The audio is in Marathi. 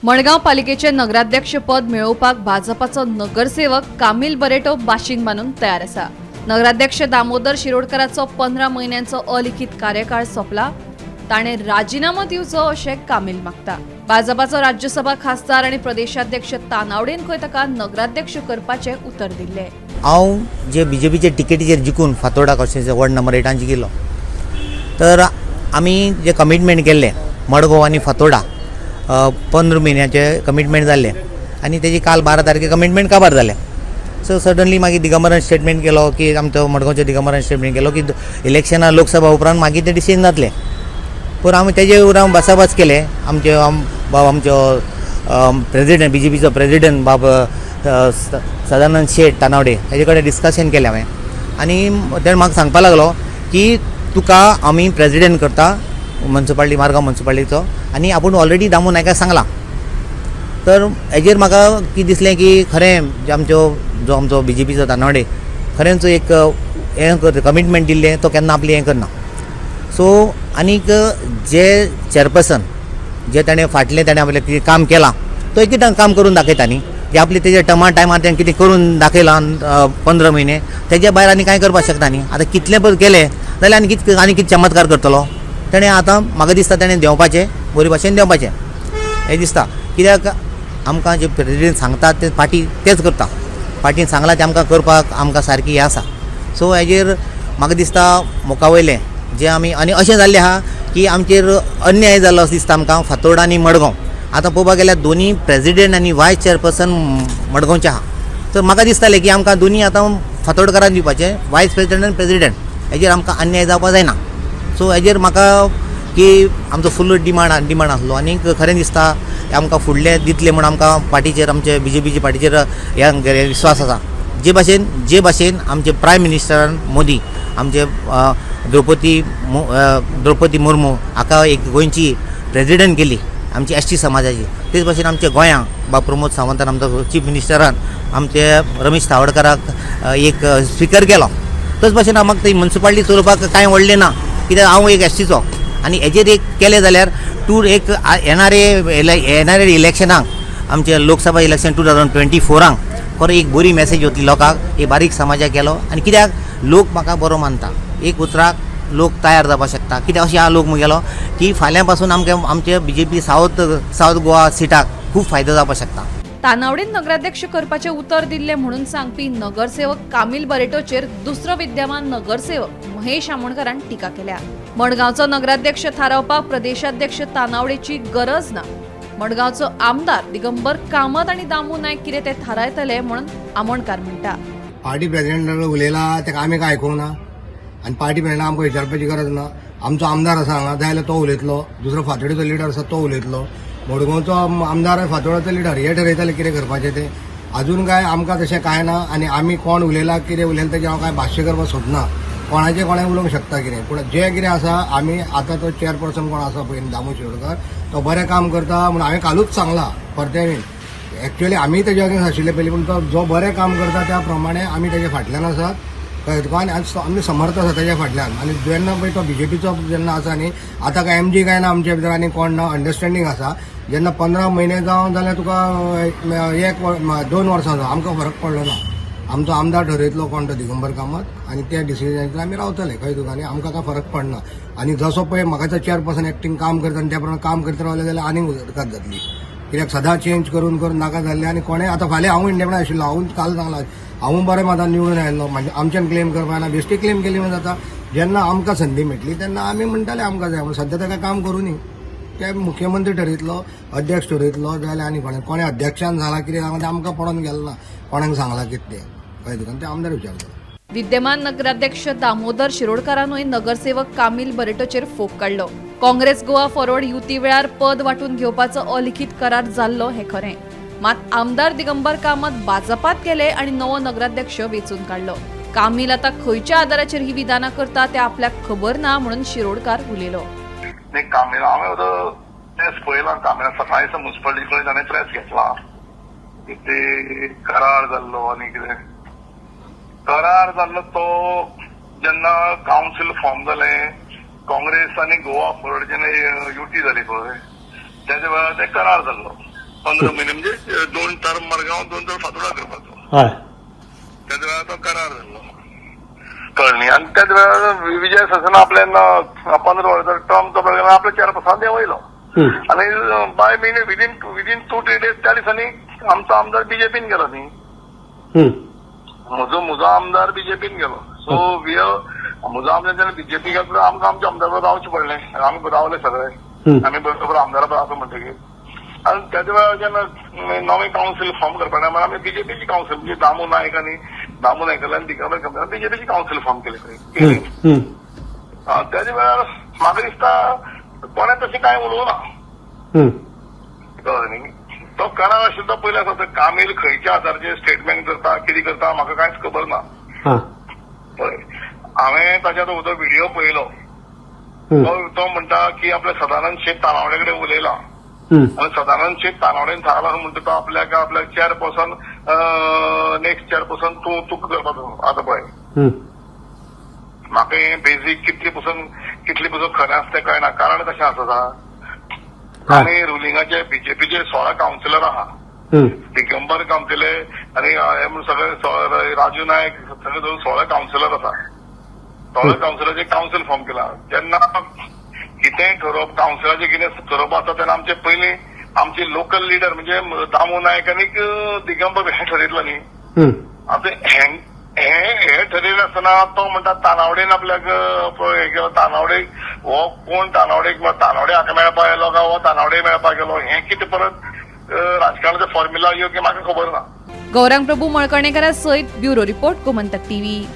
मडगांव पालिकेचे नगराध्यक्ष पद मेळोवपाक भाजपाचो नगरसेवक कामिल बरेटो बाशींग बांदून तयार आसा। नगराध्यक्ष दामोदर शिरोडकराचो 15 म्हयन्यांचो अलिखित कार्यकाळ सोंपला। ताणें राजीनामो दिवचो अशें कामिल मागता। भाजपाचो राज्यसभा खासदार आनी प्रदेशाध्यक्ष तानावडेन खंय ताका नगराध्यक्ष करपाचें उतर दिल्लें। हांव जे बीजेपीचे टिकेटीचेर जिखून फातोर्डा कॉन्स्टिट्युएन्सी वॉर्ड नंबर 8 जिखिल्लो, तर आमी जे कमिटमेंट केल्लें मडगांव आनी फातोर्डा 15 म्हयन्याचे कमिटमेंट जाल्ले आनी तेजी काल 12 तारखेक कमिटमेंट काबार जालें। सो सडनली मागीर दिगंबरान स्टेटमेंट केलो की आमचो मडगांवचे दिगंबरान स्टेटमेंट केलो की इलेक्शनां लोकसभा उपरांत मागीर तें डिसिजन जातलें। पूण आमी तेजे उपरांत बसाबस केले। आमचो प्रेसिडेंट बीजेपीचो प्रेसिडेंट बाब सदानंद शेट तानावडे हेजे कडेन डिस्कशन केलें हांवें आनी तेणें म्हाका सांगपाक लागलो की तुका आमी प्रेसिडेंट करता म्युनिसिपालिटी मारगांव म्युनिसिपालिटीचो आनी आपूण ऑलरेडी दामू नायकाक सांगलां। तर हेजेर म्हाका कितें दिसलें की खरें जो आमचो बीजेपीचो तानावडे खरेंच एक हें कमिटमेंट दिल्लें तो केन्ना आपली हें करना। सो आनीक जे चेअरपर्सन जे ताणें आपलें कितें काम केलां तो एक काम करून दाखयता न्ही, जे आपले तेजे टायमार तेणें कितें करून दाखयलां 15 म्हयने तेजे भायर आनी कांय करपाक शकता न्ही। आतां कितलें पळय केलें जाल्यार आनी कितें चमत्कार करतलो तेणें। आतां म्हाका दिसता तेणें देंवपाचें, बरे भाशेन देंवपाचें हें दिसता। कित्याक आमकां जे प्रेसिडेंट सांगता ते पार्टी तेच करता, पार्टीन सांगलां तें आमकां करपाक आमकां सारकी हें आसा। सो हेजेर म्हाका दिसता मुखावयलें जे आमी आनी अशें जाल्लें आहा की आमचेर अन्याय जाल्लो असो दिसता आमकां फातोर्डा आनी मडगांव। आतां पळोवपाक गेल्यार दोनी प्रेसिडेंट आनी वायस चेअरपर्सन मडगांवचे आहा। तर म्हाका दिसतालें की आमकां दोनी आतां फातोर्डकाराक दिवपाचें वायस प्रेसिडेंट आनी प्रेसिडेंट, हेजेर आमकां अन्याय जावपाक जायना। सो हेजेर म्हाका की आमचो फुल्ल डिमांड आसलो आनी खरें दिसता आमकां फुडलें दितलें म्हूण आमकां पार्टीचेर आमचे बीजेपीचे पार्टीचेर हे विश्वास आसा। जे भाशेन आमचे प्रायम मिनिस्टरान मोदी आमचे द्रौपदी मुर्मू हाका एक गोंयची प्रेसिडेंट केली आमची एसटी समाजाची, तेच भाशेन आमच्या गोंयांक बाब प्रमोद सावंतान आमचो चीफ मिनिस्टरान आमचे रमेश तावडकराक एक स्पिकर केलो। तोच भाशेन म्हाका ती म्युनिसिपालिटी चलोवपाक कांय व्हडलें ना, कित्याक हांव एक एसटीचो आनी हेजेर एक केलें जाल्यार एक येणारे इलेक्शनाक आमचे लोकसभा इलेक्शन 2024 खरो एक बरी मेसेज वतली लोकांक, एक बारीक समाजाक केलो। आनी कित्याक लोक म्हाका बरो मानता, एक उतराक लोक तयार जावपाक शकता। कित्याक अशें हांव लोक मुगेलो की फाल्यां पासून आमचे बीजेपी सावथ गोवा सिटाक खूब फायदो जावपाक शकता। तानावडेन नगराध्यक्ष करपाचें उतर दिल्लें म्हणून सांगपी नगरसेवक कामिल बरेटोचेर दुसरो विद्यमान नगरसेवक महेश आमोणकरान टिका केल्या। मडगांवचो नगराध्यक्ष थारावपाक प्रदेशाध्यक्ष तानावडेची गरज ना। मडगांवचो आमदार दिगंबर कामत आनी दामू नायक कितें तें थारायतले म्हणून आमोणकार म्हणटा। पार्टी प्रेसिडेंटान उलयला तेका आमी काय आयकूंक ना आनी पार्टी प्रेसिडेंटान आमकां विचारपाची गरज ना। आमचो आमदार आसा हांगा जाय जाल्यार तो उलयतलो, दुसरो फातोर्डेचो लिडर आसा तो उलयतलो, मडगांवचो आमदार फातोर्डेचो लिडर हे ठरयतले कितें करपाचें तें। अजून काय आमकां तशें कांय ना आनी आमी कोण उलयला कितें उलयला तेजें हांव कांय भाश्य करपाक सोदना। कोणाचें कोणें उलोवंक शकता कितें, पूण जें कितें आसा आमी आतां तो चेअरपर्सन कोण आसा पळय दामू शिरोडकर तो बरें काम करता म्हणून हांवें कालूच सांगलां परतेवीन। एक्चुअली आमी तेजे अगेन्स्ट आशिल्ले पयलीं, पूण तो जो बरें काम करता त्या प्रमाणे आमी तेजे फाटल्यान आसात, कळ्ळें तुका, आनी आमी समर्थ आसा तेज्या फाटल्यान। आनी जेन्ना पळय तो बीजेपीचो जेन्ना आसा न्ही, आतां काय एमजी काय ना आमचे भितर आनी कोण ना, अंडरस्टँडींग आसा। जेन्ना 15 म्हयने जावन जाल्यार तुका 2 वर्सां जावन आमकां फरक पडलो ना। आमचो आमदार ठरयतलो कोण तो दिगंबर कामत आनी त्या डिसिजनाचेर आमी रावतले, कळ्ळें तुका न्ही, आमकां काय फरक पडना। आनी जसो पळय म्हाका चेअरपर्सन एक्टींग काम करता आनी त्या प्रमाणे काम करता रावले जाल्यार आनीक उदरगत जातली। कित्याक सदां चेंज करून नाका जाल्लें आनी कोणें आतां फाल्यां हांवूय इंडिपेंडंट आशिल्लो, हांवूय काल सांगलां हांवूय बरें मतान निवडून आयिल्लो, म्हणजे आमच्यान क्लेम करपाक ना, बेश्टी क्लेम केली म्हणून जाता। जेन्ना आमकां संदी मेळटली तेन्ना आमी म्हणटाले आमकां जाय, सद्या ताका काम करूं न्ही, ते मुख्यमंत्री ठरयतलो, अध्यक्ष ठरयतलो जाल्यार आनी कोणें अध्यक्षान सांगलां कितें सांगलां तें आमकां पडोन गेलें ना, कोणाक सांगलां कितें तें, कळ्ळें तुका, ते आमदार विचारतलो। विद्यमान नगराध्यक्ष दामोदर शिरोडकरानूय नगरसेवक कामिल बरेटोचेर फोग काडलो। काँग्रेस गोवा फॉरवर्ड युती वेळार पद वांटून घेवपाचो अलिखित करार जाल्लो हें खरें, मात आमदार दिगंबर कामत भाजपात गेले आनी नवो नगराध्यक्ष वेंचून काडलो। कामिल आतां खंयच्या आदाराचेर ही विधानां करता तें आपल्याक खबर ना म्हणून शिरोडकार उलयलो। कामिल हांवें प्रेस पळयलां, कामिल सकाळीं म्युनिसिपालिटी कडेन ताणें प्रेस घेतला, कितें करार जाल्लो आनी कितें करार जाल्लो तो जेन्ना कावन्सील फॉर्म जालें काँग्रेस आनी गोवा फॉरवर्ड जेन्ना युती जाली पळय तेजे वेळार ते करार जाल्लो 15 महिने म्हणजे 2 टर्म मडगांव 2 टर्म फातोर्डा करपाचो. हय त्याच वेळार तो करार जाल्लो कळ्ळी. आनी त्याच वेळार विजय ससन आपल्यान 15 वर्सां टर्म तो आपल्या चेअरपर्सनाक देंवयलो. आणि बाय मिनिट विदीन 2-3 डेज त्या दिसांनी आमचो आमदार बीजेपीन गेलो न्ही. म्हजो आमदार बीजेपीन गेलो. सो म्हजो आमदार जेन्ना बीजेपी गेलो आमकां आमच्या आमदार बरोबर रावचें पडलें. आमी रावले सगळे. आमी बरोबर आमदारा बरोबर आसा म्हणटकीर आनी त्याच वेळार जेन्ना नवें कावन्सील फॉर्म करपा टायमार आमी बीजेपीची कावन्सील म्हणजे दामू नायकान दिगंबर कंपनी बीजेपीची कावन्सील फॉर्म केली. त्याच वेळार म्हाका दिसता कोणें तशें कांय उलोवना. कळ्ळें न्ही. तो करार आशिल्लो तो पयलीं आसा कामील खंयच्या आधाराचेर स्टेटमेंट करता कितें करता म्हाका कांयच खबर ना. पळय हांवें ताच्या तो व्हिडिओ पळयलो. तो म्हणटा की आपल्या सदानंद शेट तानावडे कडेन उलयला आणि सदानंद शेट तानावडेन सांगला म्हणटा तो आपल्याक चेअरपर्सन नेक्स्ट चेअरपर्सन तूं करपाचो. आतां पळय म्हाका हें बेजीक कितले पसून खरें आसा तें कळना. कारण कशें आसा आमी रुलिंगाचे बीजेपीचे 16 कावन्सिलर आहा. दिगंबर कामतिले आनी सगळे राजू नायक सगळे धरून 16 कावन्सिलर आसा. 16 कावन्सिलराचे कावन्सील फॉर्म केला. जेन्ना कितेंय ठरोवप कावन्सिलाचें कितें ठरोवप आसा तेन्ना आमचे पयलीं आमचे लोकल लिडर म्हणजे दामू नायक आनी दिगंबर हें ठरयतलो न्ही. आतां हे ठरयलें आसतना तो म्हणटा तानावडेन आपल्याक हें केलो. तानावडे हो कोण तानावडे हाका मेळपाक गेलो काय हो तानावडे मेळपाक गेलो हें कितें परत राजकारणाचो फॉर्म्युला योग्य म्हाका खबर ना. गौरांग प्रभू मळकणेकरा सयत ब्युरो रिपोर्ट गोमंतक टीव्ही.